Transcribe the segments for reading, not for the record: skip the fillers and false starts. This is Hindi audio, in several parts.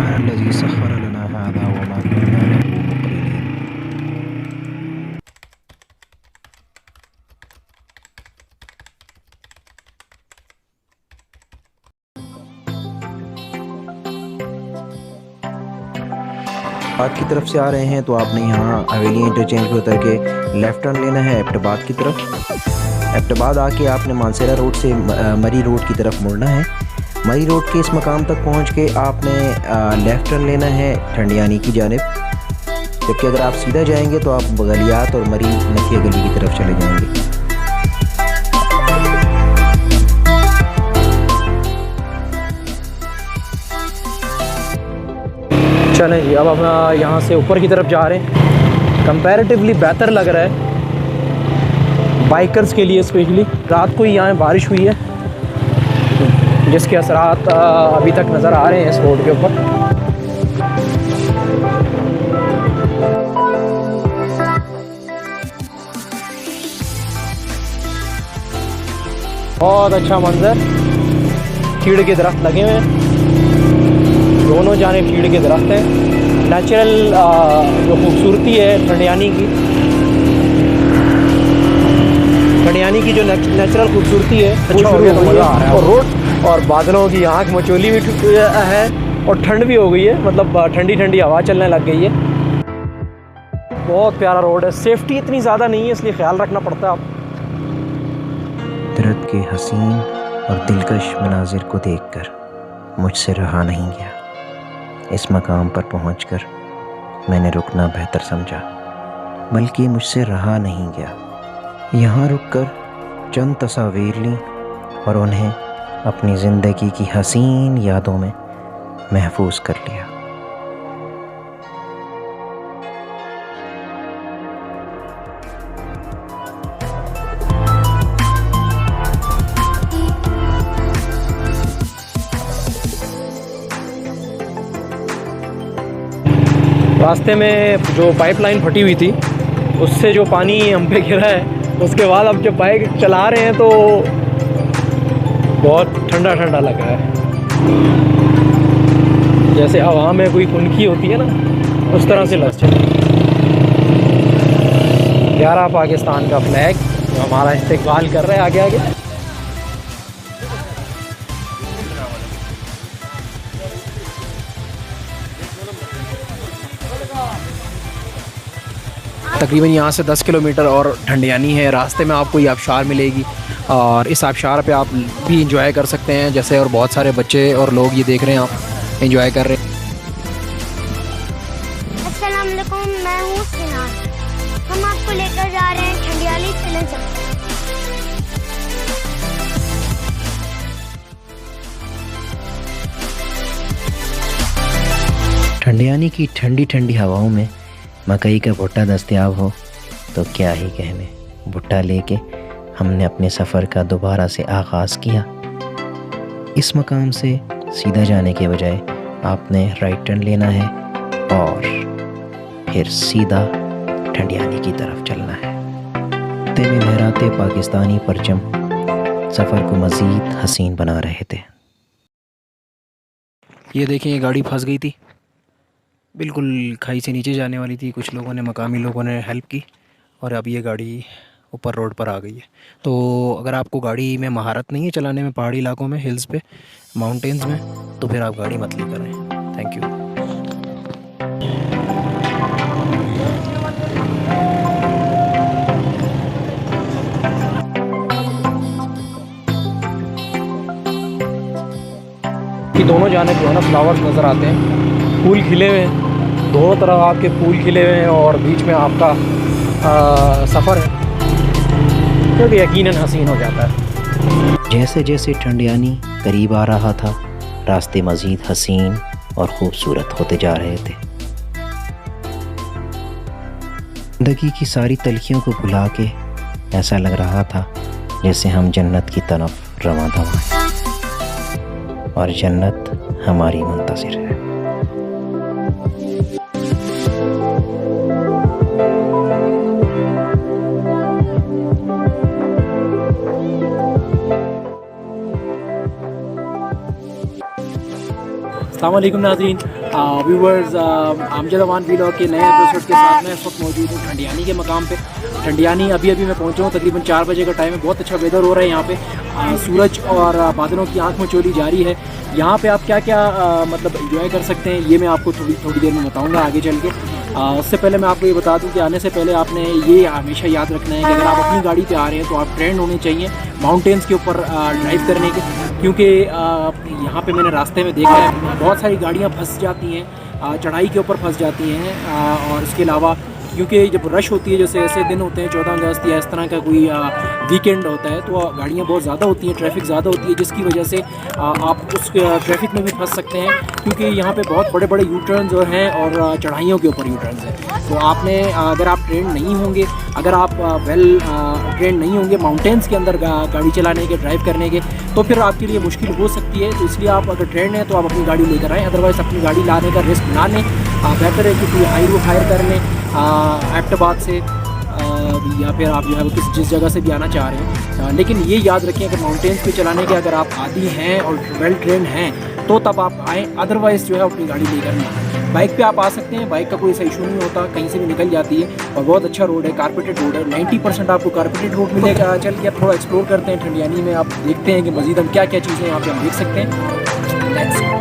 सुब्हानल्लज़ी सख़्ख़र लना हाज़ा व मा कुन्ना लहू मुक़रिनीन। बाद की तरफ से आ रहे हैं तो आपने यहाँ हवेली इंटरचेंज पे उतर के लेफ़्ट टर्न लेना है एबटाबाद की तरफ। एबटाबाद आके आपने मानसेरा रोड से मरी रोड की तरफ मुड़ना है। मरी रोड के इस मकाम तक पहुँच के आपने लेफ़्ट टर्न लेना है ठंडियानी की जानिब, जबकि अगर आप सीधा जाएंगे तो आप बगलियात और मरी नथिया गली की तरफ चले जाएंगे। चलें जी, अब हम यहाँ से ऊपर की तरफ जा रहे हैं। कंपैरेटिवली बेहतर लग रहा है बाइकर्स के लिए, स्पेशली रात को ही यहाँ बारिश हुई है जिसके असरात अभी तक नज़र आ रहे हैं इस रोड के ऊपर। बहुत अच्छा मंजर, चीड़ के दरख्त लगे हुए हैं, दोनों जानिब चीड़ के दरख्त हैं। नेचुरल जो खूबसूरती है ठंडियानी की जो नेचुरल खूबसूरती है, अच्छा हो गया, तो मज़ा आ रहा है। और रोड और बादलों की आँख मचोली भी है और ठंड भी हो गई है, मतलब ठंडी ठंडी हवा चलने लग गई है। बहुत प्यारा रोड है, सेफ्टी इतनी ज़्यादा नहीं है इसलिए ख्याल रखना पड़ता है। आप कुदरत के हसीन और दिलकश मनाजिर को देखकर मुझसे रहा नहीं गया। इस मकाम पर पहुंचकर मैंने रुकना बेहतर समझा, बल्कि मुझसे रहा नहीं गया। यहाँ रुककर चंद तस्वीर लीं और उन्हें अपनी ज़िंदगी की हसीन यादों में महफूज कर लिया। रास्ते में जो पाइपलाइन फटी हुई थी उससे जो पानी हम पे गिरा है, उसके बाद अब जब बाइक चला रहे हैं तो बहुत ठंडा ठंडा लग रहा है, जैसे हवा में कोई खुनकी होती है ना, उस तरह से लग चला। 11 पाकिस्तान का फ्लैग जो हमारा इस्तेकबाल कर रहा है आगे आगे। तकरीबन यहाँ से 10 किलोमीटर और ठंडियानी है। रास्ते में आपको ये आबशार मिलेगी और इस आबशार पे आप भी इंजॉय कर सकते हैं, जैसे और बहुत सारे बच्चे और लोग ये देख रहे हैं, आप इंजॉय कर रहे हैं। अस्सलाम वालेकुम, मैं हूँ सिनान। हम आपको लेकर जा रहे हैं ठंडियाली चिल्ड्रन सेंटर। ठंडियानी की ठंडी ठंडी हवाओं में मकई का भुट्टा दस्तयाब हो तो क्या ही कहने। भुट्टा लेके हमने अपने सफ़र का दोबारा से आगाज़ किया। इस मकाम से सीधा जाने के बजाय आपने राइट टर्न लेना है और फिर सीधा ठंडियानी की तरफ चलना है। ते में लहराते पाकिस्तानी परचम सफ़र को मज़ीद हसीन बना रहे थे। ये देखें, ये गाड़ी फंस गई थी, बिल्कुल खाई से नीचे जाने वाली थी। कुछ लोगों ने, मकामी लोगों ने हेल्प की और अब ये गाड़ी ऊपर रोड पर आ गई है। तो अगर आपको गाड़ी में महारत नहीं है चलाने में, पहाड़ी इलाकों में, हिल्स पे, माउंटेन्स में, तो फिर आप गाड़ी मत ले करें। Thank you. कि दोनों जानिब जो है ना फ्लावर्स नज़र आते हैं, फूल खिले हुए हैं, दोनों तरफ आपके फूल खिले हुए हैं और बीच में आपका सफ़र है जो कि यकीनन हसीन हो जाता है। जैसे जैसे ठंडियानी करीब आ रहा था, रास्ते मज़ीद हसीन और ख़ूबसूरत होते जा रहे थे। ज़िंदगी की सारी तलखियों को भुला के ऐसा लग रहा था जैसे हम जन्नत की तरफ रवां दवा हैं और जन्नत हमारी मुंतज़िर है। अस्सलाम वालेकुम नाज़रीन, व्यूवर्स, अमजद अमान व्लॉग के नए एपिसोड के साथ मैं इस वक्त मौजूद हूँ ठंडियानी के मकाम पे। ठंडियानी अभी मैं पहुँचा हूँ, तकरीबन 4 बजे का टाइम है। बहुत अच्छा वेदर हो रहा है यहाँ पे, सूरज और बादलों की आंख मचोली जारी है। यहाँ पे आप क्या क्या मतलब एंजॉय कर सकते हैं, ये मैं आपको थोड़ी देर में बताऊँगा आगे चल के। उससे पहले मैं आपको ये बता दूं कि आने से पहले आपने ये हमेशा याद रखना है कि अगर आप अपनी गाड़ी पे आ रहे हैं तो आप ट्रेंड होने चाहिए माउंटेन्स के ऊपर ड्राइव करने के, क्योंकि यहाँ पे मैंने रास्ते में देखा है बहुत सारी गाड़ियाँ फंस जाती हैं, चढ़ाई के ऊपर फंस जाती हैं। और इसके अलावा क्योंकि जब रश होती है, जैसे ऐसे दिन होते हैं 14 अगस्त या इस तरह का कोई वीकेंड होता है, तो गाड़ियाँ बहुत ज़्यादा होती हैं, ट्रैफिक ज़्यादा होती है, जिसकी वजह से आप उस ट्रैफिक में भी फंस सकते हैं, क्योंकि यहाँ पे बहुत बड़े बड़े यू टर्न्स और हैं और चढ़ाइयों के ऊपर यू टर्न्स हैं। तो आपने अगर आप ट्रेंड नहीं होंगे, अगर आप वेल ट्रेंड नहीं होंगे माउंटेन्स के अंदर गाड़ी चलाने के, ड्राइव करने के, तो फिर आपके लिए मुश्किल हो सकती है। तो इसलिए आप अगर ट्रेंड हैं तो आप अपनी गाड़ी लेकर आएँ, अदरवाइज़ अपनी गाड़ी लाने का रिस्क ना लें। बेहतर है कि कोई हाई रूट हायर कर लें एबटाबाद से, या फिर आप जो है वो जिस जगह से भी आना चाह रहे हैं। लेकिन ये याद रखें, अगर माउंटेन्स पे चलाने के अगर आप आदी हैं और वेल ट्रेंड हैं तो तब आप आएँ, अदरवाइज़ जो है अपनी गाड़ी लेकर नहीं आएँ। बाइक पे आप आ सकते हैं, बाइक का कोई ऐसा इशू नहीं होता, कहीं से भी निकल जाती है और बहुत अच्छा रोड है, कारपेटेड रोड है। 90% आपको कारपेटेड रोड मिलेगा। चल के आप थोड़ा एक्सप्लोर करते हैं ठंडियानी में, आप देखते हैं कि मज़ीद हम क्या क्या चीज़ें यहाँ पर हम देख सकते हैं। लेट्स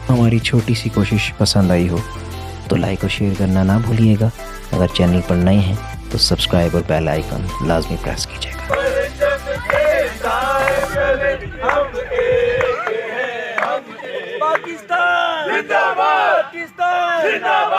हमारी छोटी सी कोशिश पसंद आई हो तो लाइक और शेयर करना ना भूलिएगा। अगर चैनल पर नए हैं तो सब्सक्राइब और बेल आइकन लाजमी प्रेस कीजिएगा। पाकिस्तान जिंदाबाद, पाकिस्तान जिंदाबाद।